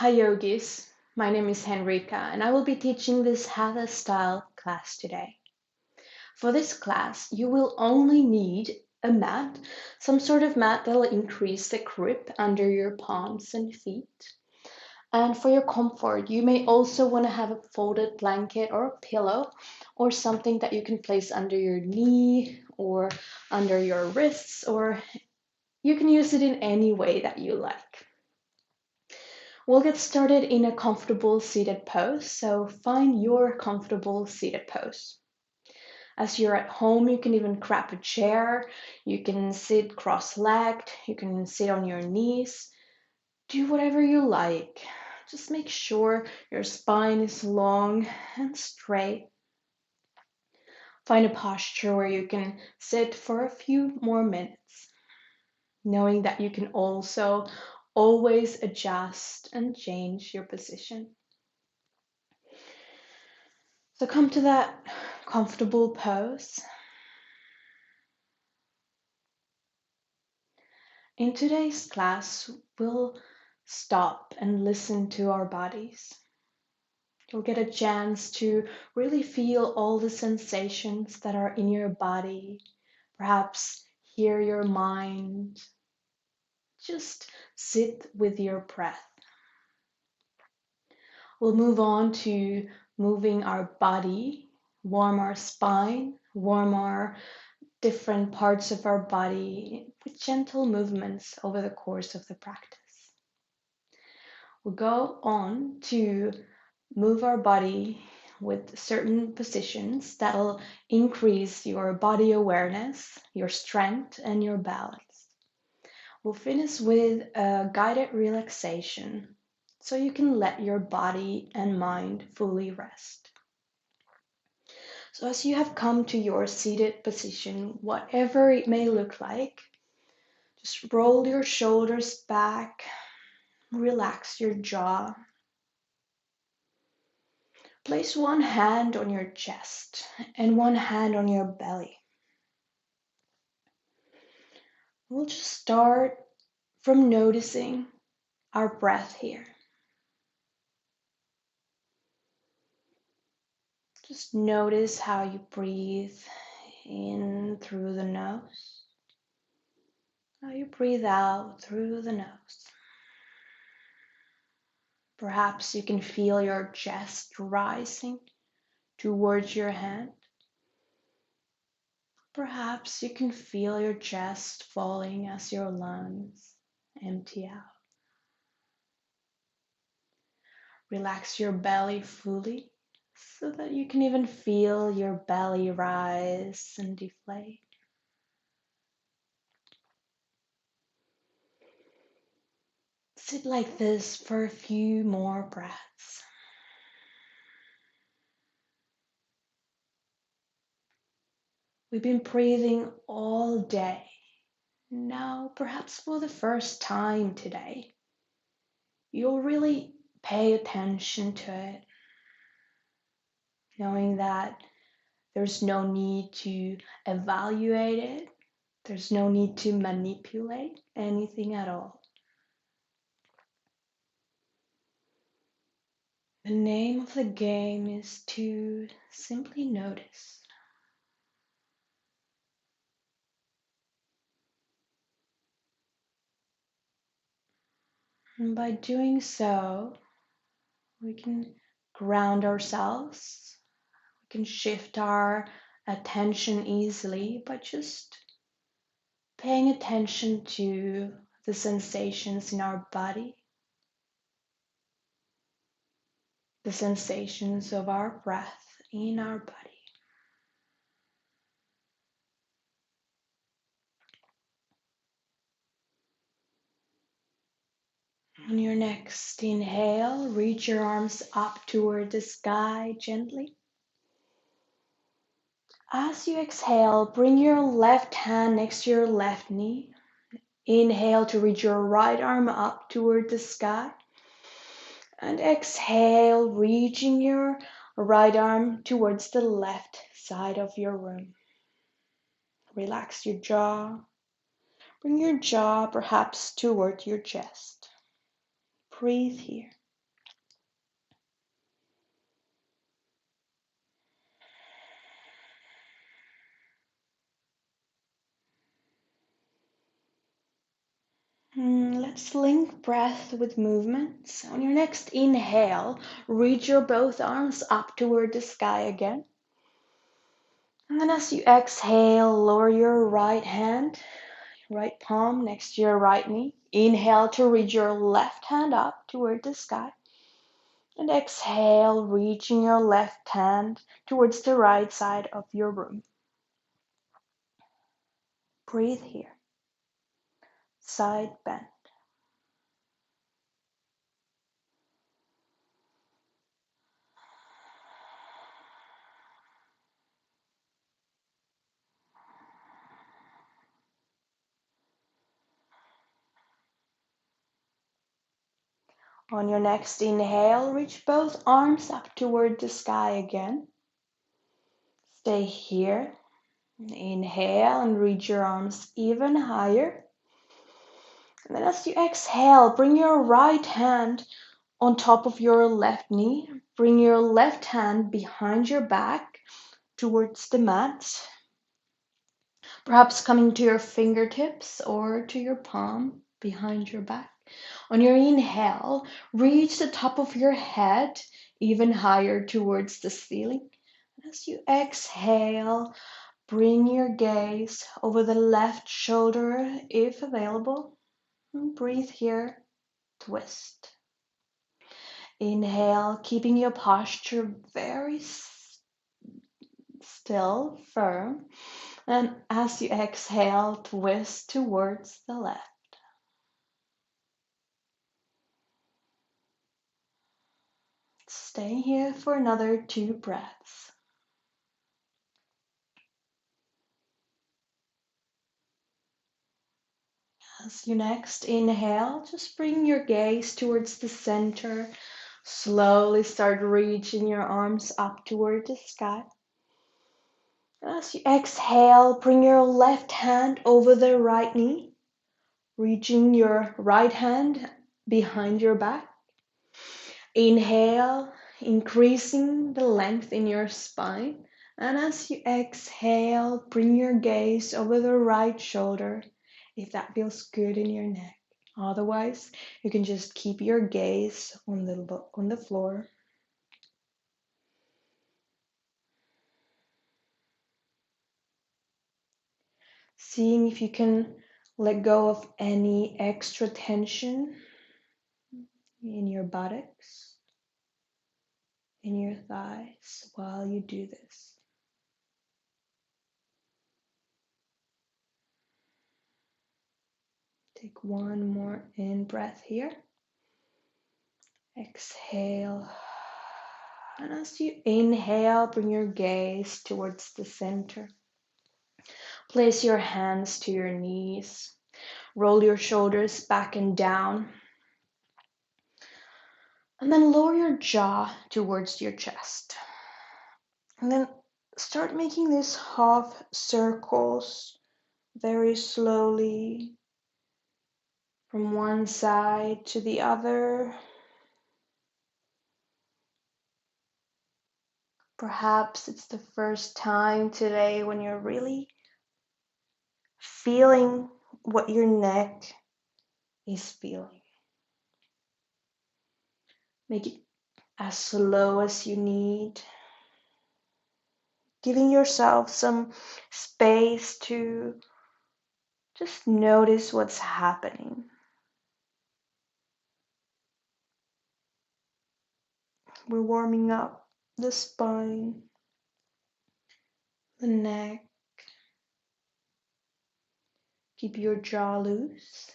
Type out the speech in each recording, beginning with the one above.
Hi yogis, my name is Henrika and I will be teaching this hatha style class today. For this class, you will only need a mat, some sort of mat that will increase the grip under your palms and feet. And for your comfort, you may also want to have a folded blanket or a pillow or something that you can place under your knee or under your wrists, or you can use it in any way that you like. We'll get started in a comfortable seated pose, so find your comfortable seated pose. As you're at home, you can even grab a chair, you can sit cross-legged, you can sit on your knees, do whatever you like. Just make sure your spine is long and straight. Find a posture where you can sit for a few more minutes, knowing that you can also always adjust and change your position. So come to that comfortable pose. In today's class, we'll stop and listen to our bodies. You'll get a chance to really feel all the sensations that are in your body, perhaps hear your mind. Just sit with your breath. We'll move on to moving our body, warm our spine, warm our different parts of our body with gentle movements over the course of the practice. We'll go on to move our body with certain positions that'll increase your body awareness, your strength, and your balance. We'll finish with a guided relaxation so you can let your body and mind fully rest. So as you have come to your seated position, whatever it may look like, just roll your shoulders back, relax your jaw. Place one hand on your chest and one hand on your belly. We'll just start from noticing our breath here. Just notice how you breathe in through the nose, how you breathe out through the nose. Perhaps you can feel your chest rising towards your hand. Perhaps you can feel your chest falling as your lungs empty out. Relax your belly fully so that you can even feel your belly rise and deflate. Sit like this for a few more breaths. We've been breathing all day. Now, perhaps for the first time today, you'll really pay attention to it, knowing that there's no need to evaluate it. There's no need to manipulate anything at all. The name of the game is to simply notice. And by doing so, we can ground ourselves. We can shift our attention easily by just paying attention to the sensations in our body, the sensations of our breath in our body. On your next inhale, reach your arms up toward the sky gently. As you exhale, bring your left hand next to your left knee. Inhale to reach your right arm up toward the sky. And exhale, reaching your right arm towards the left side of your room. Relax your jaw. Bring your jaw perhaps toward your chest. Breathe here. Just link breath with movements. On your next inhale, reach your both arms up toward the sky again. And then as you exhale, lower your right hand, right palm next to your right knee. Inhale to reach your left hand up toward the sky. And exhale, reaching your left hand towards the right side of your room. Breathe here. Side bend. On your next inhale, reach both arms up toward the sky again. Stay here. Inhale and reach your arms even higher. And then as you exhale, bring your right hand on top of your left knee. Bring your left hand behind your back towards the mat. Perhaps coming to your fingertips or to your palm behind your back. On your inhale, reach the top of your head even higher towards the ceiling. As you exhale, bring your gaze over the left shoulder if available. And breathe here, twist. Inhale, keeping your posture very still, firm. And as you exhale, twist towards the left. Stay here for another 2 breaths. As you next inhale, just bring your gaze towards the center. Slowly start reaching your arms up toward the sky. As you exhale, bring your left hand over the right knee, reaching your right hand behind your back. Inhale, increasing the length in your spine. And as you exhale, bring your gaze over the right shoulder if that feels good in your neck. Otherwise, you can just keep your gaze on the floor. Seeing if you can let go of any extra tension in your buttocks, in your thighs while you do this. Take one more in breath here. Exhale. And as you inhale, bring your gaze towards the center. Place your hands to your knees. Roll your shoulders back and down. And then lower your jaw towards your chest. And then start making these half circles very slowly from one side to the other. Perhaps it's the first time today when you're really feeling what your neck is feeling. Make it as slow as you need. Giving yourself some space to just notice what's happening. We're warming up the spine, the neck. Keep your jaw loose.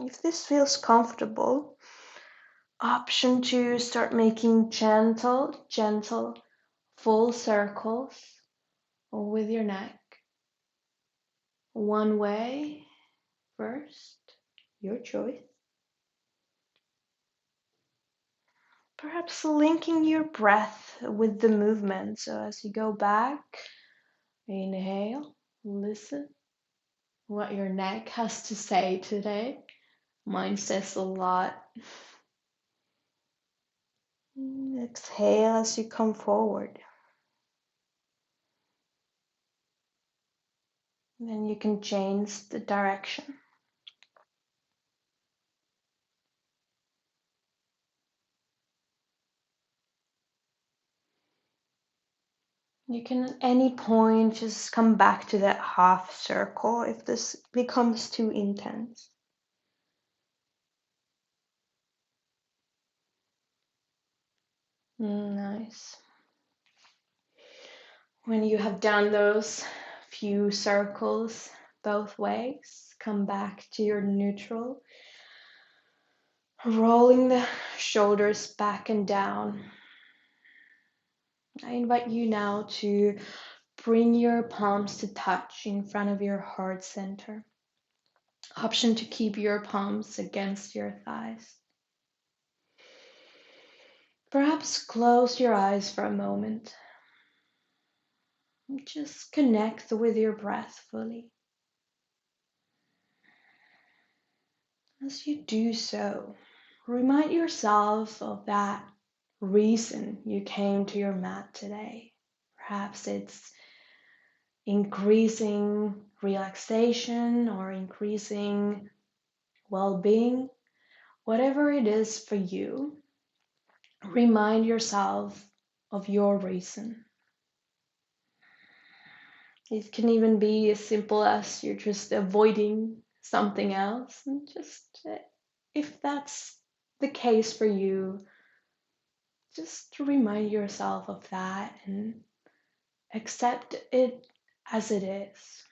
If this feels comfortable, option 2, start making gentle full circles with your neck. One way first, your choice. Perhaps linking your breath with the movement. So as you go back, inhale, listen what your neck has to say today. Mine says a lot. Exhale as you come forward. Then you can change the direction. You can at any point just come back to that half circle if this becomes too intense. Nice. When you have done those few circles both ways, come back to your neutral, rolling the shoulders back and down. I invite you now to bring your palms to touch in front of your heart center. Option to keep your palms against your thighs. Perhaps close your eyes for a moment. Just connect with your breath fully. As you do so, remind yourself of that reason you came to your mat today. Perhaps it's increasing relaxation or increasing well-being. Whatever it is for you, remind yourself of your reason. It can even be as simple as you're just avoiding something else. And just if that's the case for you, just remind yourself of that and accept it as it is.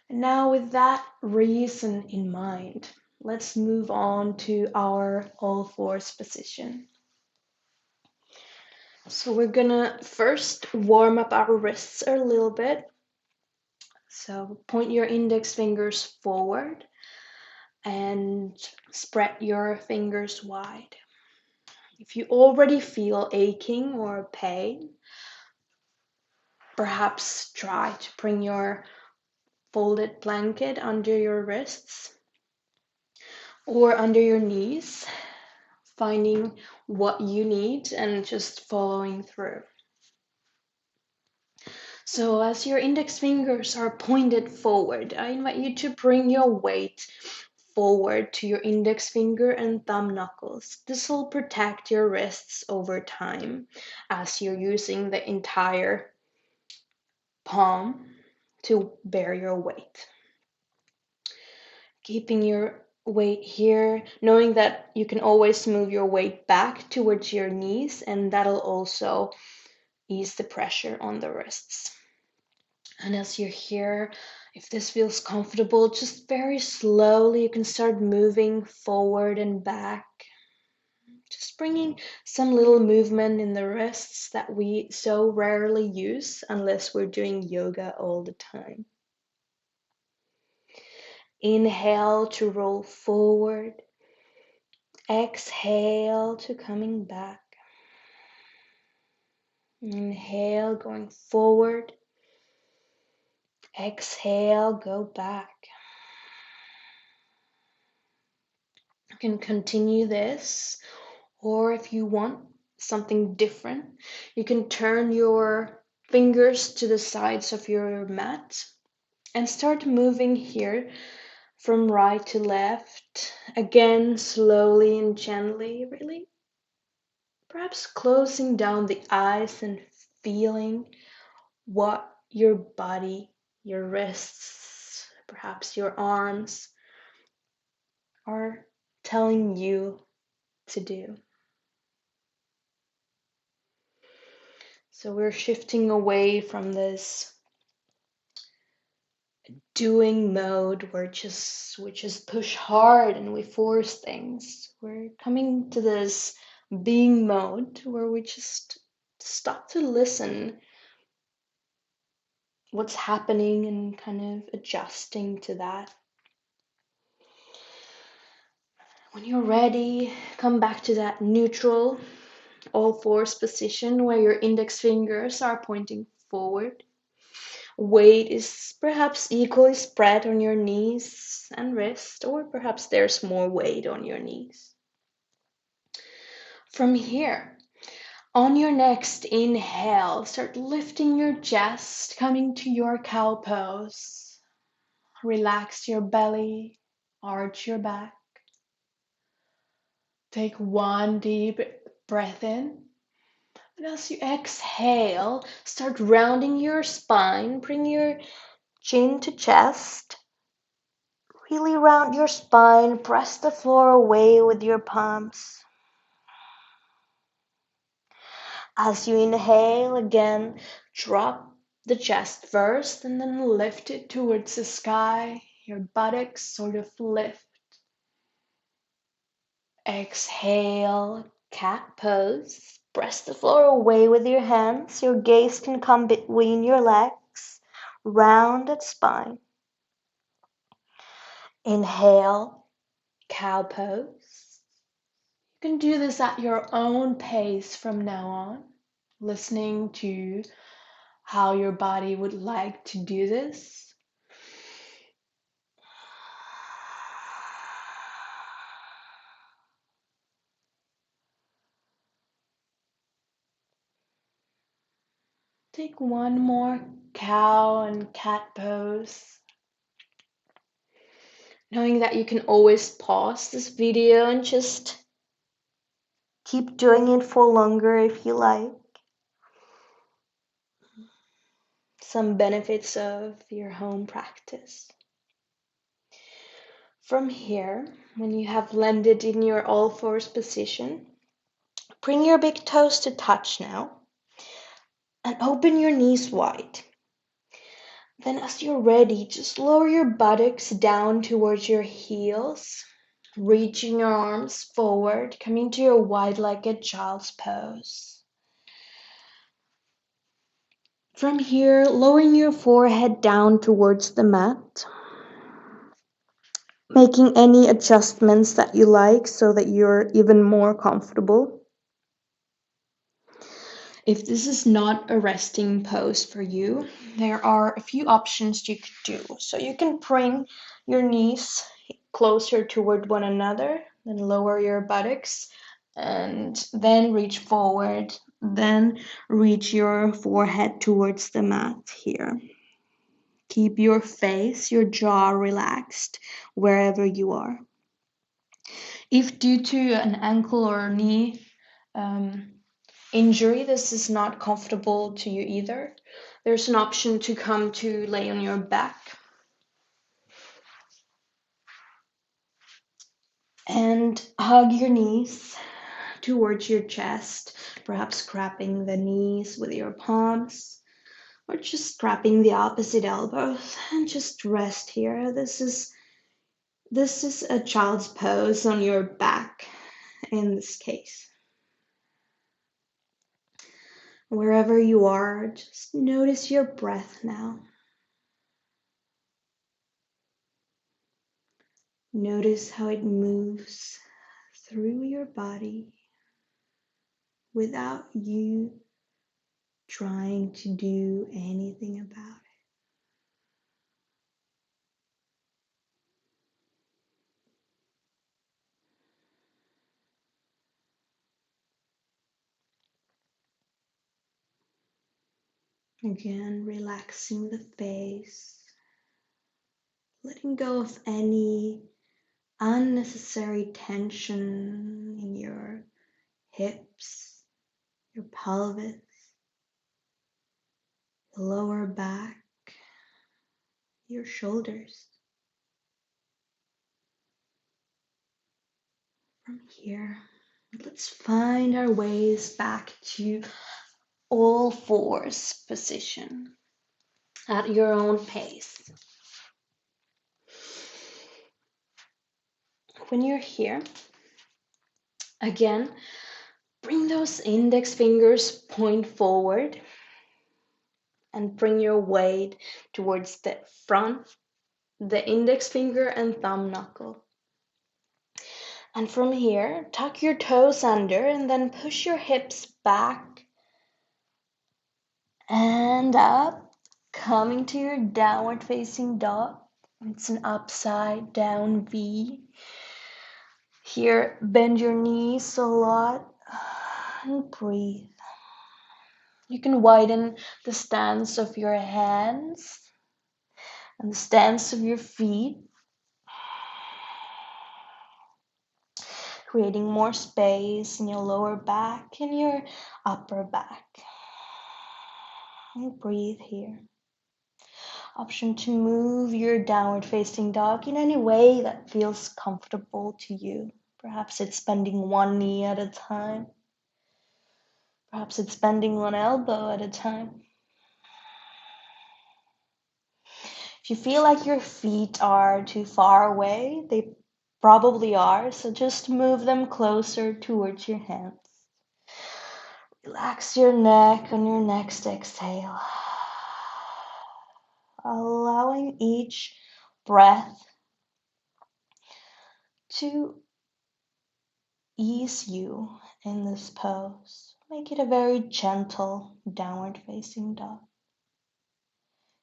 And now, with that reason in mind, let's move on to our all fours position. So we're gonna first warm up our wrists a little bit. So point your index fingers forward and spread your fingers wide. If you already feel aching or pain, perhaps try to bring your folded blanket under your wrists or under your knees, finding what you need and just following through. So as your index fingers are pointed forward, I invite you to bring your weight forward to your index finger and thumb knuckles. This will protect your wrists over time as you're using the entire palm to bear your weight. Keeping your weight here, knowing that you can always move your weight back towards your knees, and that'll also ease the pressure on the wrists. And as you're here, if this feels comfortable, just very slowly you can start moving forward and back. Just bringing some little movement in the wrists that we so rarely use unless we're doing yoga all the time. Inhale to roll forward. Exhale to coming back. Inhale, going forward. Exhale, go back. You can continue this, or if you want something different, you can turn your fingers to the sides of your mat and start moving here from right to left. Again, slowly and gently, really. Perhaps closing down the eyes and feeling what your body, your wrists, perhaps your arms are telling you to do. So we're shifting away from this doing mode where we just push hard and we force things. We're coming to this being mode where we just stop to listen what's happening and kind of adjusting to that. When you're ready, come back to that neutral all fours position where your index fingers are pointing forward. Weight is perhaps equally spread on your knees and wrist, or perhaps there's more weight on your knees. From here, on your next inhale, start lifting your chest, coming to your cow pose. Relax your belly, arch your back. Take one deep breath in. And as you exhale, start rounding your spine. Bring your chin to chest. Really round your spine. Press the floor away with your palms. As you inhale again, drop the chest first and then lift it towards the sky. Your buttocks sort of lift. Exhale, cat pose. Press the floor away with your hands. Your gaze can come between your legs. Rounded spine. Inhale, cow pose. You can do this at your own pace from now on, listening to how your body would like to do this. Take one more cow and cat pose. Knowing that you can always pause this video and just keep doing it for longer if you like. Some benefits of your home practice. From here, when you have landed in your all fours position, bring your big toes to touch now and open your knees wide. Then as you're ready, just lower your buttocks down towards your heels, reaching your arms forward, coming to your wide-legged child's pose. From here, lowering your forehead down towards the mat, making any adjustments that you like so that you're even more comfortable. If this is not a resting pose for you, there are a few options you could do. So you can bring your knees closer toward one another, then lower your buttocks, and then reach forward, then reach your forehead towards the mat here. Keep your face, your jaw relaxed wherever you are. If due to an ankle or knee injury, this is not comfortable to you either, there's an option to come to lay on your back and hug your knees towards your chest, perhaps scraping the knees with your palms or just scraping the opposite elbows and just rest here. This is a child's pose on your back in this case. Wherever you are, just notice your breath now. Notice how it moves through your body without you trying to do anything about it. Again, relaxing the face, letting go of any unnecessary tension in your hips, your pelvis, the lower back, your shoulders. From here, let's find our ways back to all fours position at your own pace. When you're here, again, bring those index fingers point forward and bring your weight towards the front, the index finger and thumb knuckle. And from here, tuck your toes under and then push your hips back and up, coming to your downward facing dog. It's an upside down V. Here, bend your knees a lot and breathe. You can widen the stance of your hands and the stance of your feet. creating more space in your lower back and your upper back. And breathe here. Option to move your downward facing dog in any way that feels comfortable to you. Perhaps it's bending one knee at a time. Perhaps it's bending one elbow at a time. If you feel like your feet are too far away, they probably are, so just move them closer towards your hands. Relax your neck on your next exhale, allowing each breath to ease you in this pose. Make it a very gentle downward facing dog.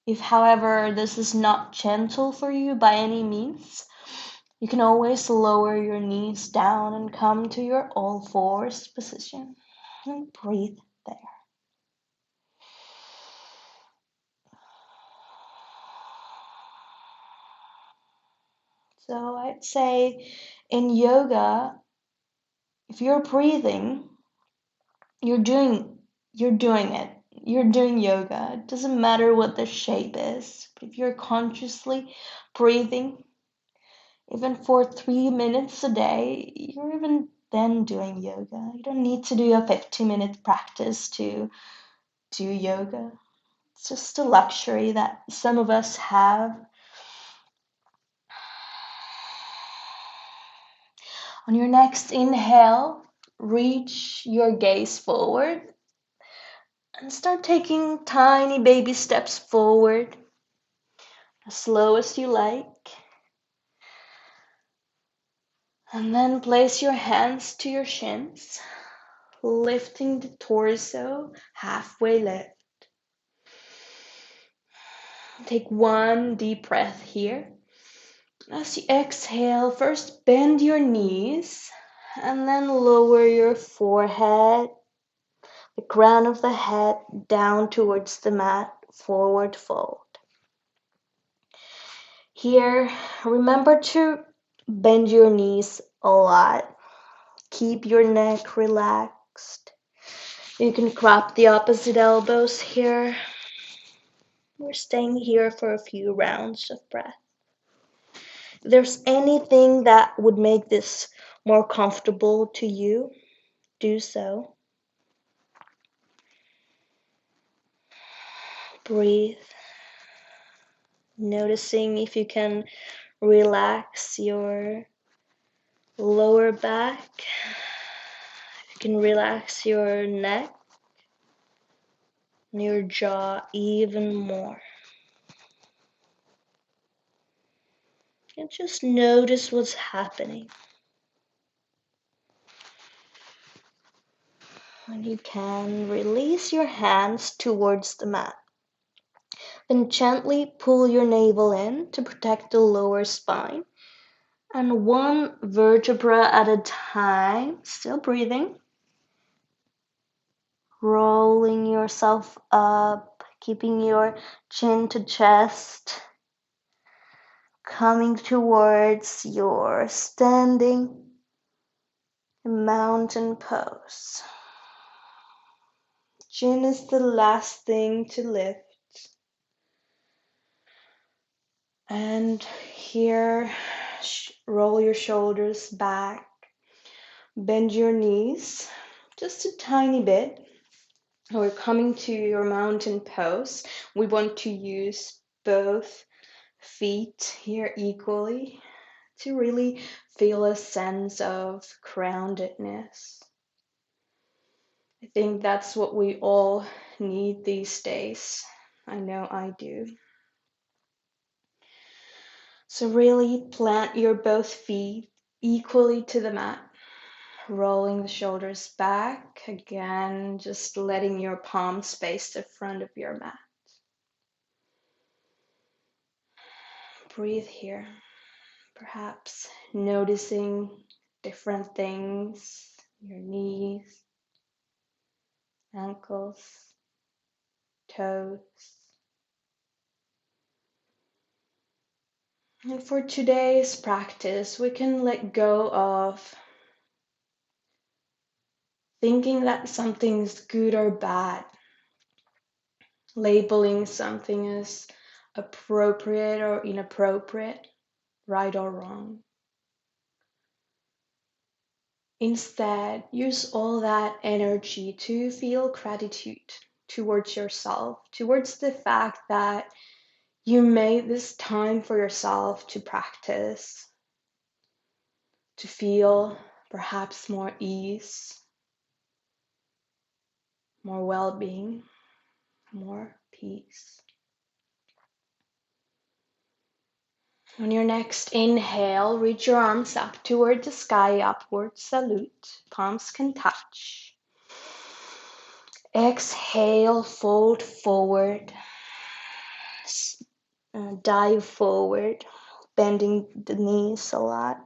If, however, this is not gentle for you by any means, you can always lower your knees down and come to your all fours position and breathe there. So I'd say in yoga, if you're breathing, you're doing it. You're doing yoga. It doesn't matter what the shape is. But if you're consciously breathing, even for 3 minutes a day, you're even then doing yoga. You don't need to do a 15-minute practice to do yoga. It's just a luxury that some of us have. On your next inhale, reach your gaze forward and start taking tiny baby steps forward, as slow as you like. And then place your hands to your shins, lifting the torso halfway lift. Take one deep breath here. As you exhale, first bend your knees and then lower your forehead, the crown of the head down towards the mat, forward fold. Here, remember to bend your knees a lot. Keep your neck relaxed. You can crop the opposite elbows here. We're staying here for a few rounds of breath. If there's anything that would make this more comfortable to you, do so. Breathe. Noticing if you can relax your lower back. If you can relax your neck and your jaw even more. And just notice what's happening. When you can, release your hands towards the mat. Then gently pull your navel in to protect the lower spine. And one vertebra at a time, still breathing. Rolling yourself up, keeping your chin to chest. Coming towards your standing mountain pose. Chin is the last thing to lift. And here, roll your shoulders back. Bend your knees just a tiny bit. We're coming to your mountain pose. We want to use both feet here equally to really feel a sense of groundedness. I think that's what we all need these days. I know I do. So really plant your both feet equally to the mat, rolling the shoulders back. Again, just letting your palms face the front of your mat. Breathe here. Perhaps noticing different things, your knees, ankles, toes. And for today's practice, we can let go of thinking that something is good or bad, labeling something as appropriate or inappropriate, right or wrong. Instead, use all that energy to feel gratitude towards yourself, towards the fact that you made this time for yourself to practice, to feel perhaps more ease, more well-being, more peace. On your next inhale, reach your arms up toward the sky, upward salute. Palms can touch. Exhale, fold forward. Dive forward, bending the knees a lot.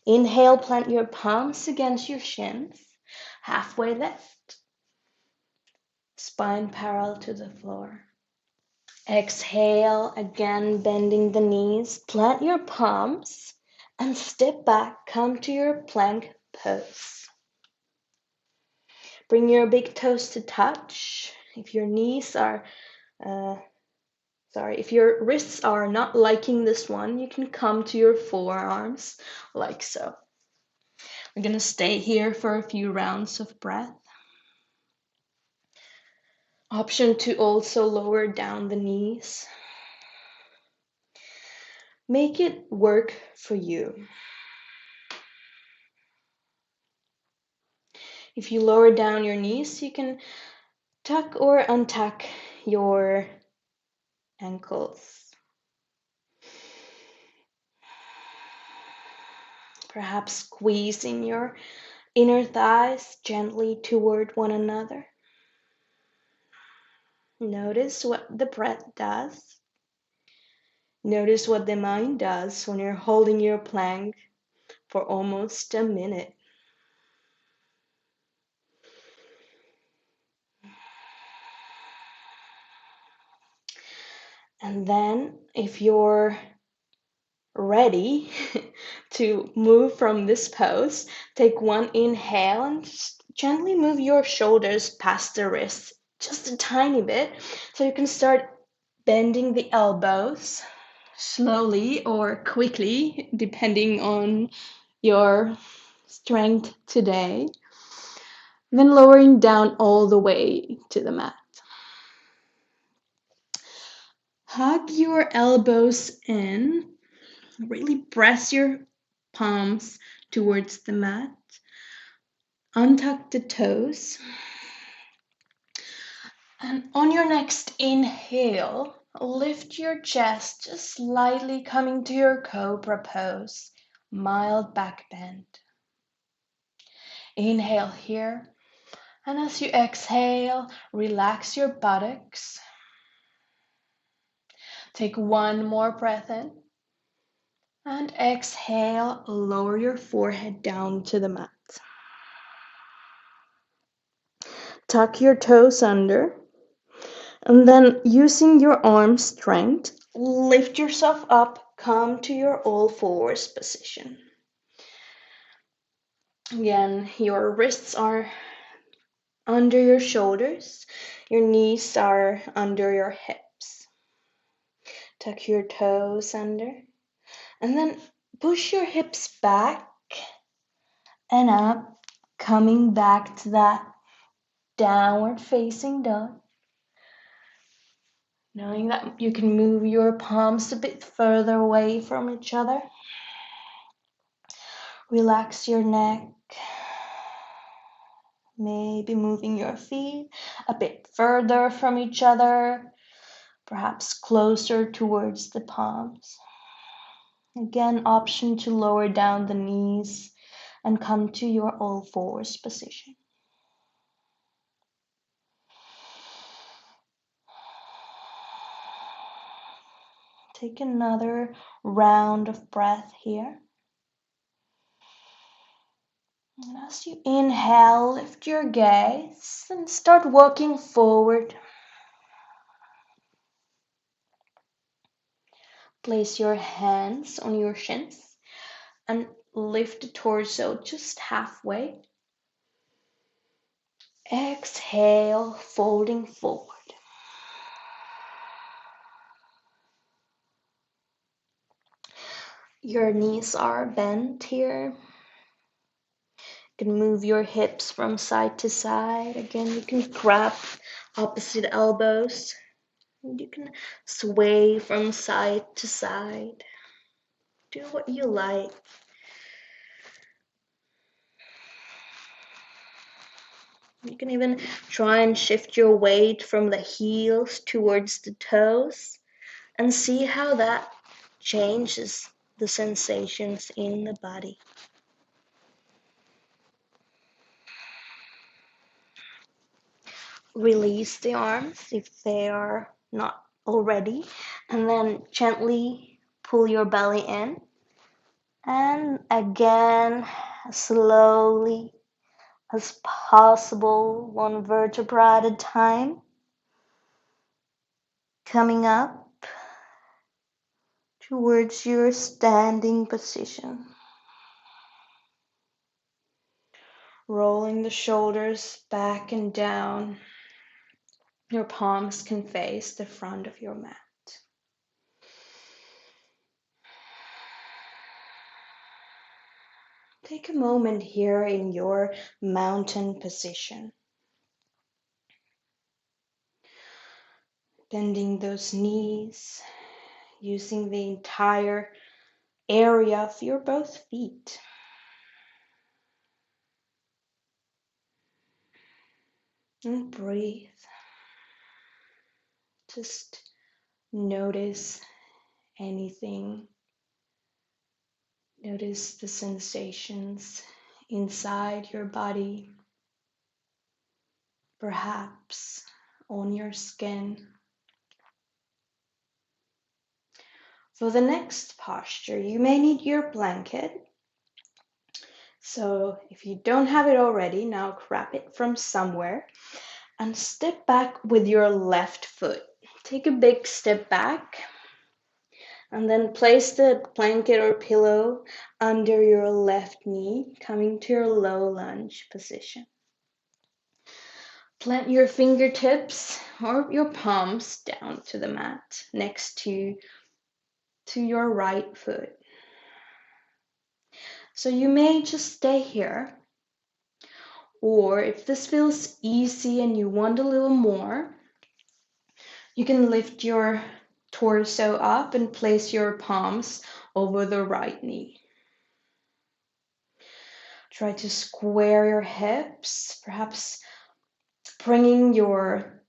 Inhale, plant your palms against your shins. Halfway lift. Spine parallel to the floor. Exhale, again bending the knees. Plant your palms and step back. Come to your plank pose. Bring your big toes to touch. If your wrists are not liking this one, you can come to your forearms like so. We're gonna stay here for a few rounds of breath. Option to also lower down the knees. Make it work for you. If you lower down your knees, you can tuck or untuck your ankles. Perhaps squeezing your inner thighs gently toward one another. Notice what the breath does. Notice what the mind does when you're holding your plank for almost a minute. And then, if you're ready to move from this pose, take one inhale and just gently move your shoulders past the wrists, just a tiny bit, so you can start bending the elbows slowly or quickly, depending on your strength today. Then lowering down all the way to the mat. Hug your elbows in. Really press your palms towards the mat. Untuck the toes. And on your next inhale, lift your chest just slightly, coming to your cobra pose. Mild back bend. Inhale here. And as you exhale, relax your buttocks. Take one more breath in. And exhale, lower your forehead down to the mat. Tuck your toes under. And then using your arm strength, lift yourself up, come to your all fours position. Again, your wrists are under your shoulders, your knees are under your hips. Tuck your toes under, and then push your hips back and up, coming back to that downward facing dog. Knowing that you can move your palms a bit further away from each other. Relax your neck. Maybe moving your feet a bit further from each other, perhaps closer towards the palms. Again, option to lower down the knees and come to your all fours position. Take another round of breath here. And as you inhale, lift your gaze and start walking forward. Place your hands on your shins and lift the torso just halfway. Exhale, folding forward. Your knees are bent here. You can move your hips from side to side. Again, you can grab opposite elbows. You can sway from side to side. Do what you like. You can even try and shift your weight from the heels towards the toes and see how that changes the sensations in the body. Release the arms if they are not already, and then gently pull your belly in. And again, slowly as possible, one vertebra at a time, coming up towards your standing position. Rolling the shoulders back and down. Your palms can face the front of your mat. Take a moment here in your mountain position. Bending those knees, using the entire area of your both feet. And breathe. Just notice anything. Notice the sensations inside your body, perhaps on your skin. For the next posture, you may need your blanket. So if you don't have it already, now grab it from somewhere and step back with your left foot. Take a big step back and then place the blanket or pillow under your left knee, coming to your low lunge position. Plant your fingertips or your palms down to the mat next to your right foot. So you may just stay here, or if this feels easy and you want a little more, you can lift your torso up and place your palms over the right knee. Try to square your hips, perhaps bringing your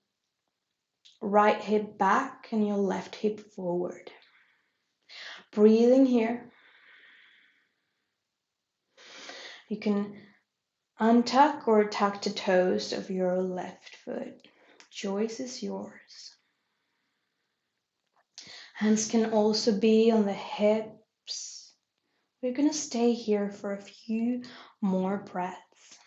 right hip back and your left hip forward. Breathing here. You can untuck or tuck the toes of your left foot. Choice is yours. Hands can also be on the hips. We're going to stay here for a few more breaths.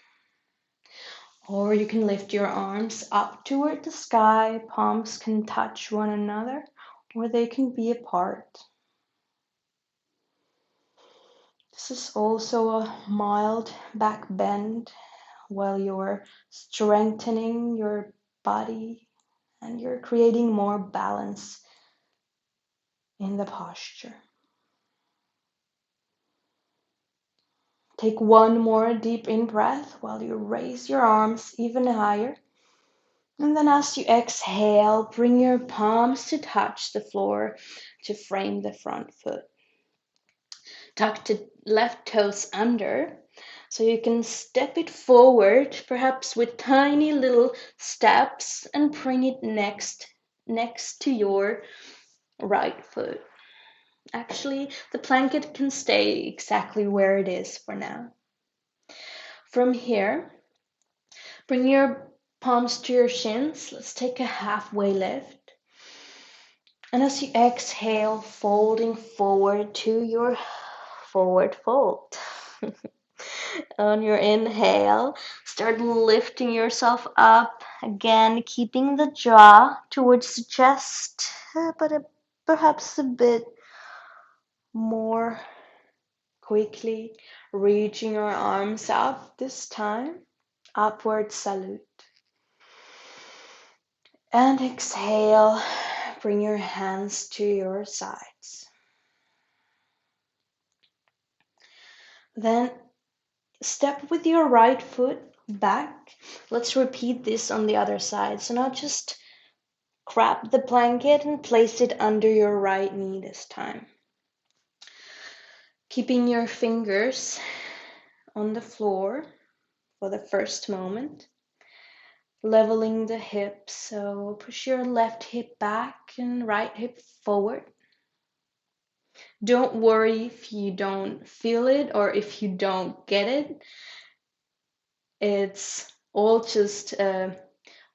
Or you can lift your arms up toward the sky. Palms can touch one another, or they can be apart. This is also a mild back bend while you're strengthening your body and you're creating more balance in the posture. Take one more deep in breath while you raise your arms even higher. And then as you exhale, bring your palms to touch the floor to frame the front foot. Tuck the left toes under so you can step it forward, perhaps with tiny little steps, and bring it next to your right foot. Actually, the blanket can stay exactly where it is for now. From here, bring your palms to your shins. Let's take a halfway lift. And as you exhale, folding forward to your forward fold. On your inhale, start lifting yourself up. Again, keeping the jaw towards the chest, but perhaps a bit more quickly, reaching your arms up this time. Upward salute. And exhale, bring your hands to your sides. Then step with your right foot back. Let's repeat this on the other side. So now just grab the blanket and place it under your right knee this time. Keeping your fingers on the floor for the first moment. Leveling the hips, so push your left hip back and right hip forward. Don't worry if you don't feel it or if you don't get it. It's all just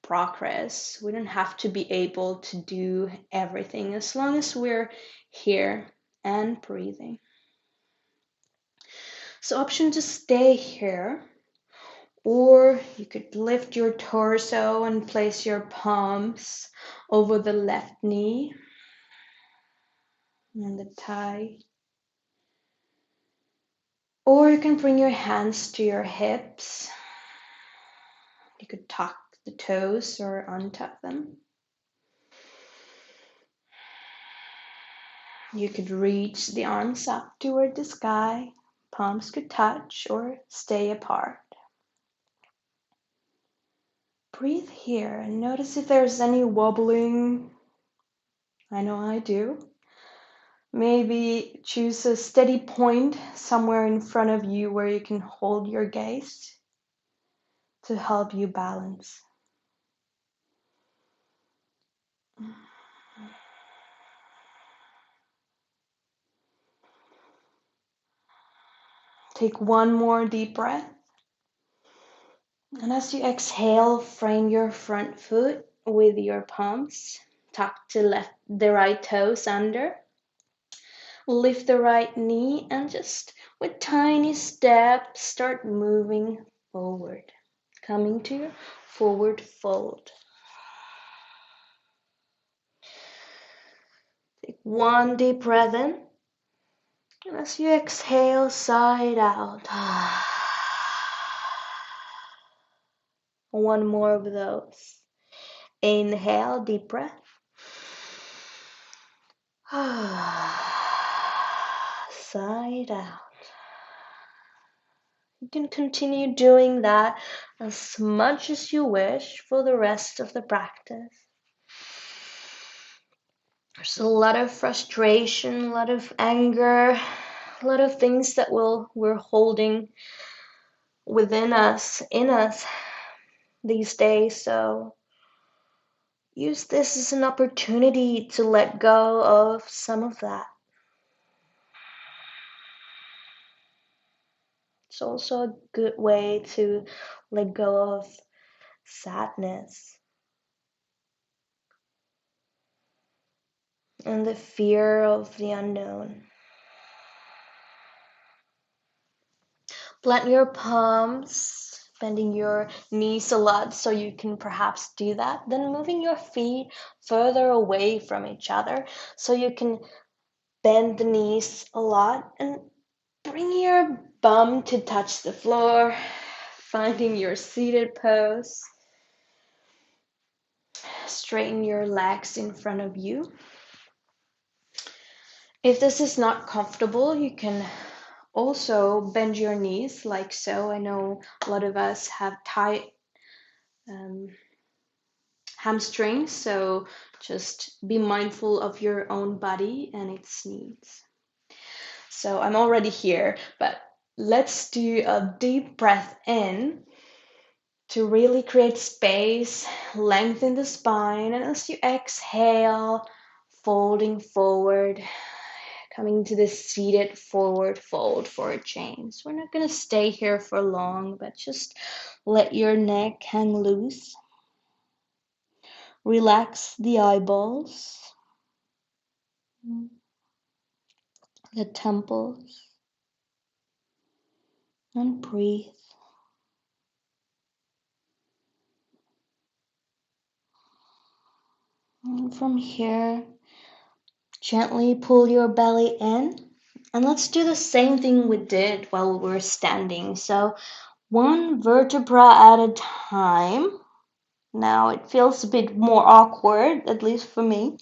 progress. We don't have to be able to do everything as long as we're here and breathing. So option to stay here, or you could lift your torso and place your palms over the left knee and the thigh. Or you can bring your hands to your hips. You could tuck the toes or untuck them. You could reach the arms up toward the sky. Palms could touch or stay apart. Breathe here and notice if there's any wobbling. I know I do. Maybe choose a steady point somewhere in front of you where you can hold your gaze to help you balance. Take one more deep breath. And as you exhale, frame your front foot with your palms. Tuck the right toes under. Lift the right knee and just with tiny steps start moving forward. Coming to your forward fold. Take one deep breath in. And as you exhale, side out. One more of those. Inhale, deep breath. Side out. You can continue doing that as much as you wish for the rest of the practice. There's a lot of frustration, a lot of anger, a lot of things that we're holding within us, in us these days. So use this as an opportunity to let go of some of that. It's also a good way to let go of sadness and the fear of the unknown. Plant your palms, bending your knees a lot so you can perhaps do that. Then moving your feet further away from each other so you can bend the knees a lot and bring your bum to touch the floor, finding your seated pose. Straighten your legs in front of you. If this is not comfortable, you can also bend your knees like so. I know a lot of us have tight hamstrings, so just be mindful of your own body and its needs. So I'm already here, but let's do a deep breath in to really create space, lengthen the spine, and as you exhale, folding forward, coming to the seated forward fold for a change. We're not going to stay here for long, but just let your neck hang loose. Relax the eyeballs, the temples, and breathe. And from here, gently pull your belly in. And let's do the same thing we did while we're standing. So one vertebra at a time. Now it feels a bit more awkward, at least for me.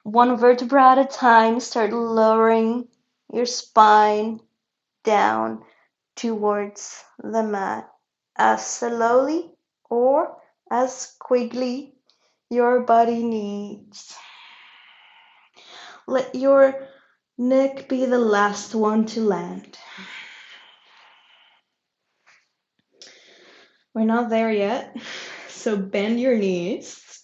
One vertebra at a time, start lowering your spine down towards the mat as slowly or as quickly your body needs. Let your neck be the last one to land. We're not there yet, so bend your knees.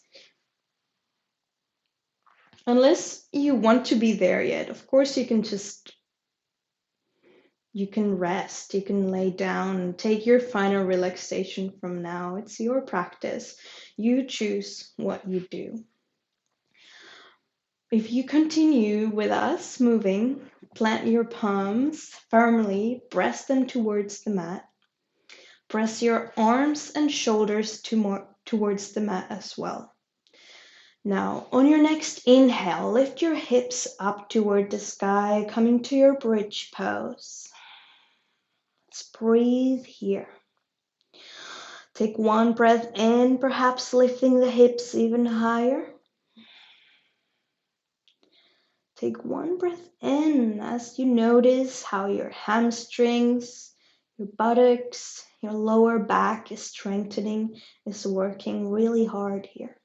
Unless you want to be there yet, of course you can rest, you can lay down and take your final relaxation from now. It's your practice. You choose what you do. If you continue with us moving, plant your palms firmly, press them towards the mat. Press your arms and shoulders towards the mat as well. Now, on your next inhale, lift your hips up toward the sky, coming to your bridge pose. Let's breathe here. Take one breath in, perhaps lifting the hips even higher. Take one breath in as you notice how your hamstrings, your buttocks, your lower back is strengthening, is working really hard here.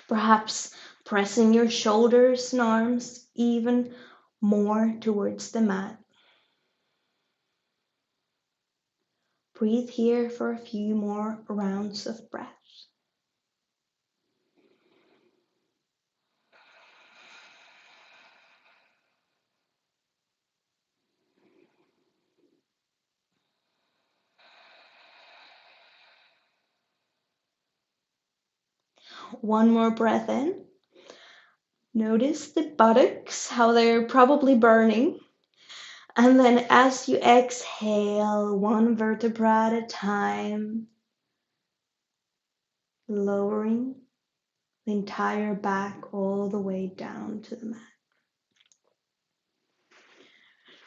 Perhaps pressing your shoulders and arms even more towards the mat. Breathe here for a few more rounds of breath. One more breath in. Notice the buttocks, how they're probably burning. And then as you exhale, one vertebra at a time, lowering the entire back all the way down to the mat.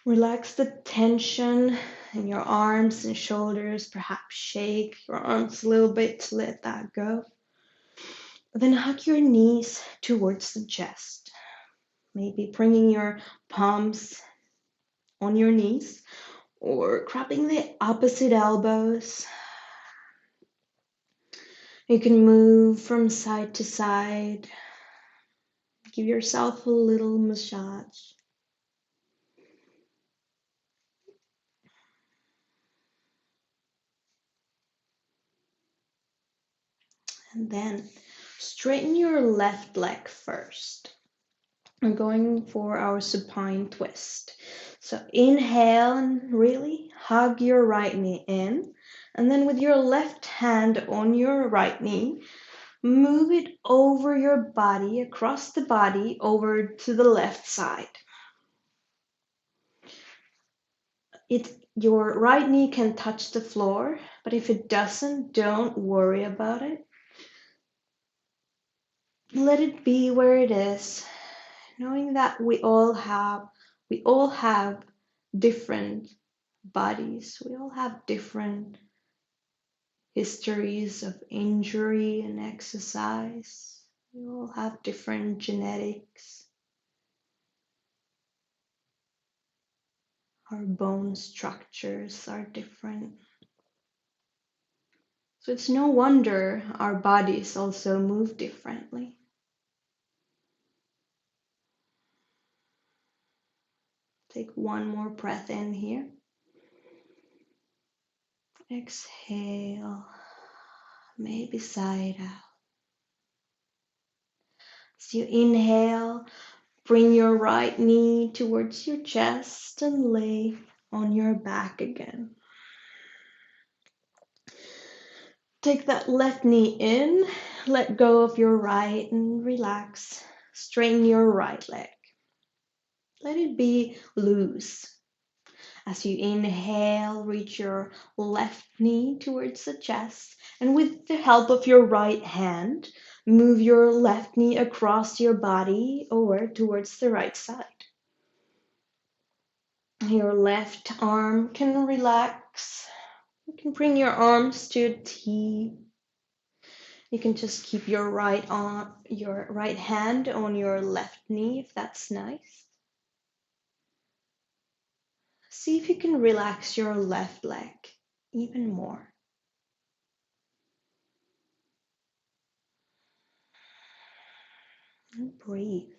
Relax the tension in your arms and shoulders, perhaps shake your arms a little bit to let that go. Then hug your knees towards the chest, maybe bringing your palms on your knees or grabbing the opposite elbows. You can move from side to side. Give yourself a little massage. And then straighten your left leg first. I'm going for our supine twist. So inhale and really hug your right knee in. And then with your left hand on your right knee, move it over your body, across the body, over to the left side. Your right knee can touch the floor, but if it doesn't, don't worry about it. Let it be where it is, knowing that we all have different bodies. We all have different histories of injury and exercise. We all have different genetics. Our bone structures are different. So it's no wonder our bodies also move differently. Take one more breath in here. Exhale, maybe side out. As you inhale, bring your right knee towards your chest and lay on your back again. Take that left knee in, let go of your right and relax. Straighten your right leg. Let it be loose. As you inhale, reach your left knee towards the chest, and with the help of your right hand, move your left knee across your body or towards the right side. Your left arm can relax You can bring your arms to a T. You can just keep your right hand on your left knee if that's nice. See if you can relax your left leg even more. And breathe.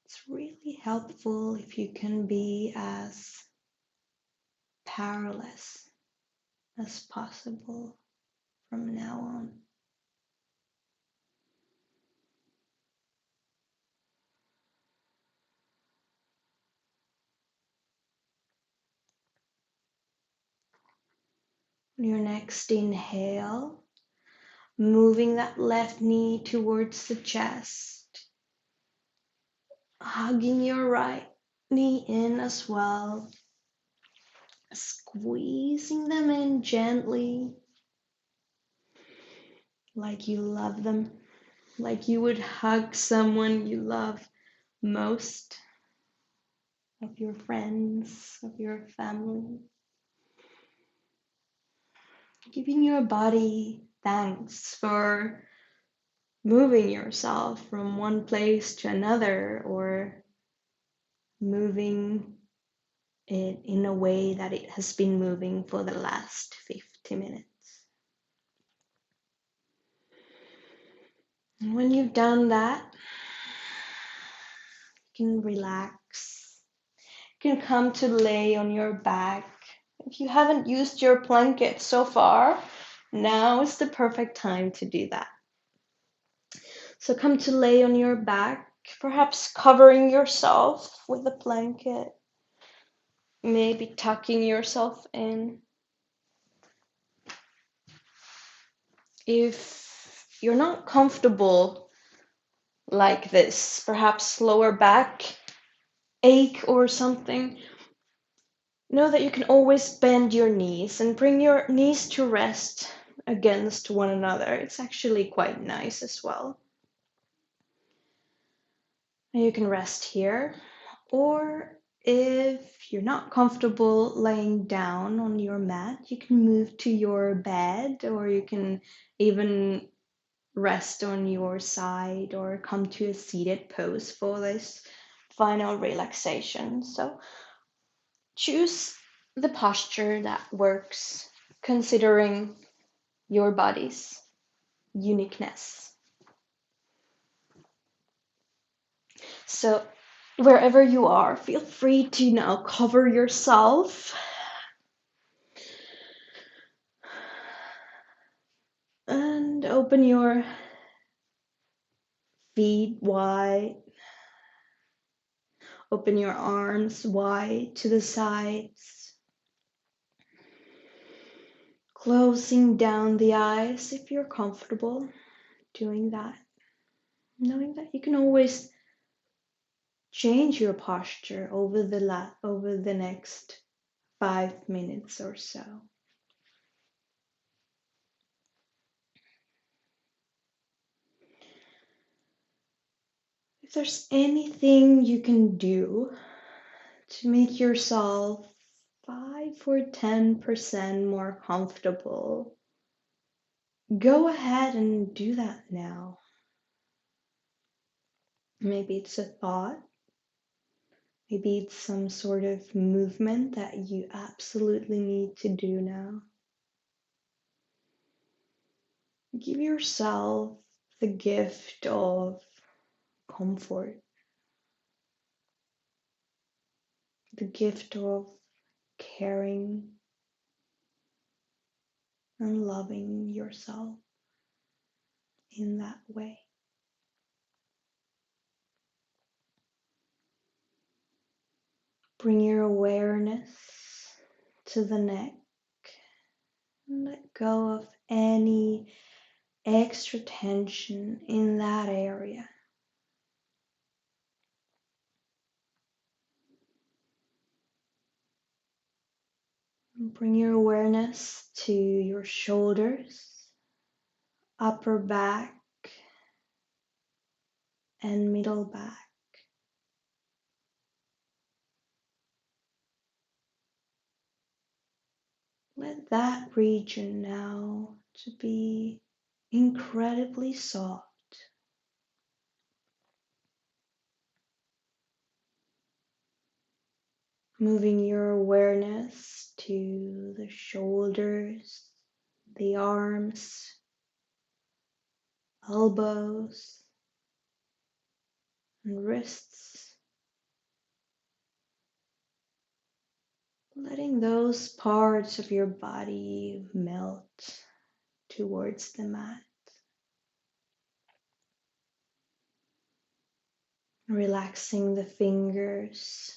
It's really helpful if you can be as powerless as possible from now on. On your next inhale, moving that left knee towards the chest, hugging your right knee in as well, squeezing them in gently, like you love them, like you would hug someone you love most, of your friends, of your family. Giving your body thanks for moving yourself from one place to another, or moving it in a way that it has been moving for the last 50 minutes. And when you've done that, you can relax. You can come to lay on your back. If you haven't used your blanket so far, now is the perfect time to do that. So come to lay on your back, perhaps covering yourself with a blanket, maybe tucking yourself in. If you're not comfortable like this, perhaps lower back ache or something, know that you can always bend your knees and bring your knees to rest against one another. It's actually quite nice as well. And you can rest here, or if you're not comfortable laying down on your mat, you can move to your bed, or you can even rest on your side or come to a seated pose for this final relaxation. So choose the posture that works, considering your body's uniqueness. So wherever you are, feel free to now cover yourself and open your feet wide. Open your arms wide to the sides. Closing down the eyes if you're comfortable doing that. Knowing that you can always change your posture over the next 5 minutes or so. If there's anything you can do to make yourself 5 or 10% more comfortable, go ahead and do that now. Maybe it's a thought. Maybe it's some sort of movement that you absolutely need to do now. Give yourself the gift of comfort, the gift of caring and loving yourself in that way. Bring your awareness to the neck and let go of any extra tension in that area. Bring your awareness to your shoulders, upper back, and middle back. let that region now to be incredibly soft. Moving your awareness to the shoulders, the arms, elbows, and wrists. Letting those parts of your body melt towards the mat. Relaxing the fingers,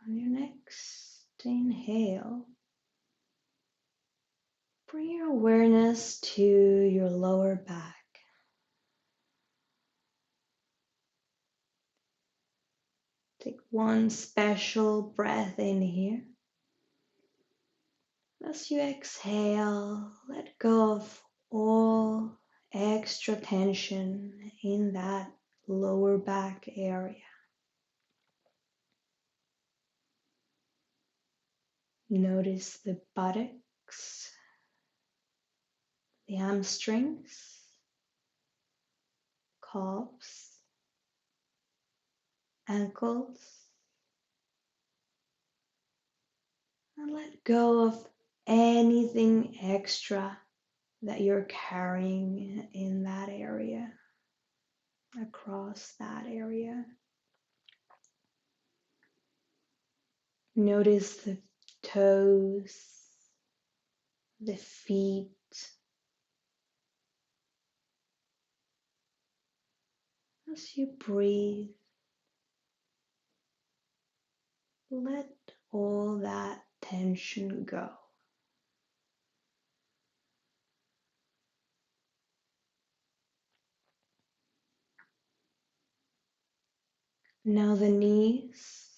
on your next inhale, bring your awareness to your lower back. Take one special breath in here. As you exhale, let go of all extra tension in that lower back area. Notice the buttocks, the hamstrings, calves, ankles, and let go of anything extra that you're carrying in that area, across that area. Notice the toes, the feet, as you breathe. Let all that tension go. Now the knees,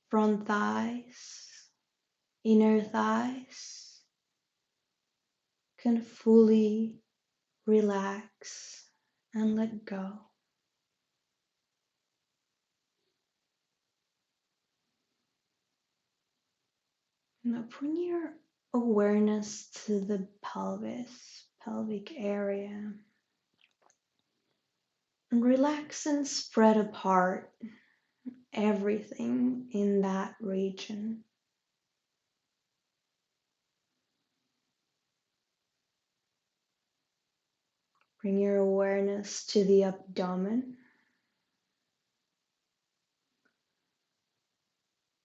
front thighs, inner thighs can fully relax and let go. Now bring your awareness to the pelvis, pelvic area, and relax and spread apart everything in that region. Bring your awareness to the abdomen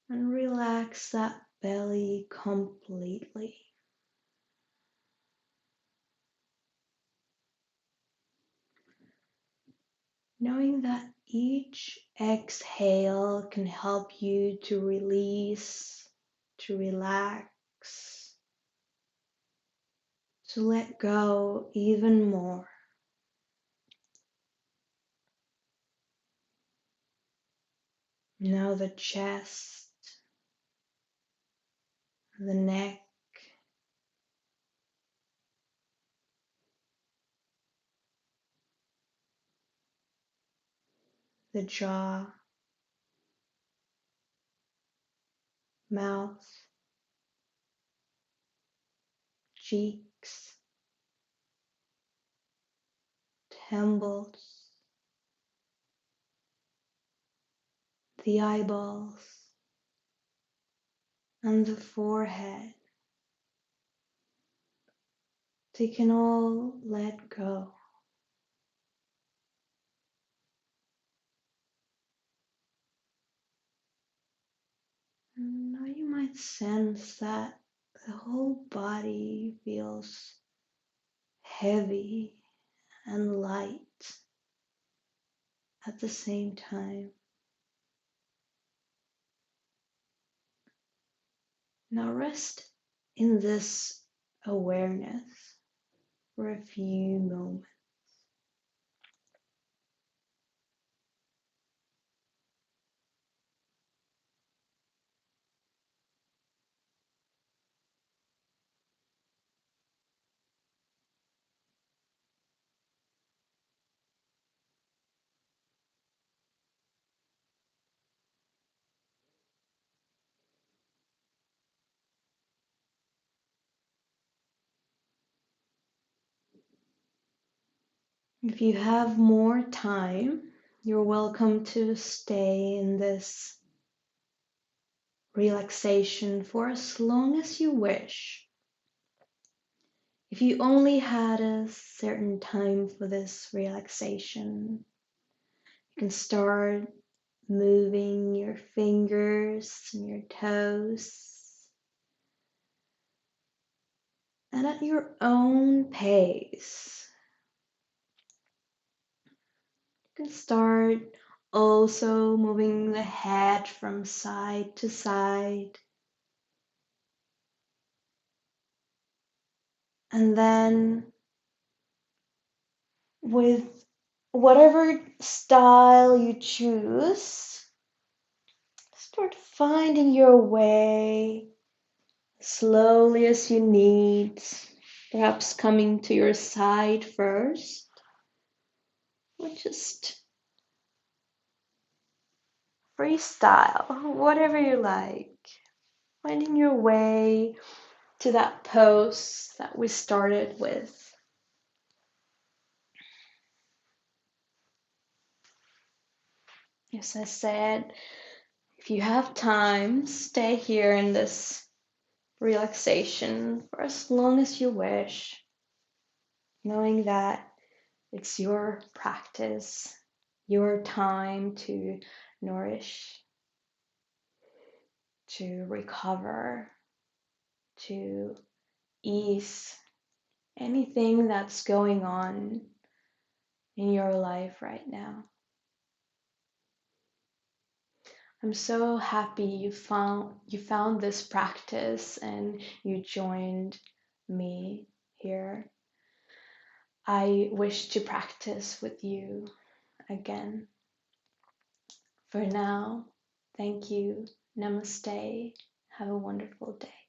and relax that belly completely. Knowing that each exhale can help you to release, to relax, to let go even more. Now the chest, the neck, the jaw, mouth, cheeks, temples, the eyeballs, and the forehead. They can all let go. And now you might sense that the whole body feels heavy and light at the same time. Now rest in this awareness for a few moments. If you have more time, you're welcome to stay in this relaxation for as long as you wish. If you only had a certain time for this relaxation, you can start moving your fingers and your toes, and at your own pace. You can start also moving the head from side to side. And then, with whatever style you choose, start finding your way slowly as you need, perhaps coming to your side first, or just freestyle, whatever you like. Finding your way to that pose that we started with. As I said, if you have time, stay here in this relaxation for as long as you wish, knowing that it's your practice, your time to nourish, to recover, to ease anything that's going on in your life right now. I'm so happy you found this practice and you joined me here. I wish to practice with you again. For now, thank you. Namaste. Have a wonderful day.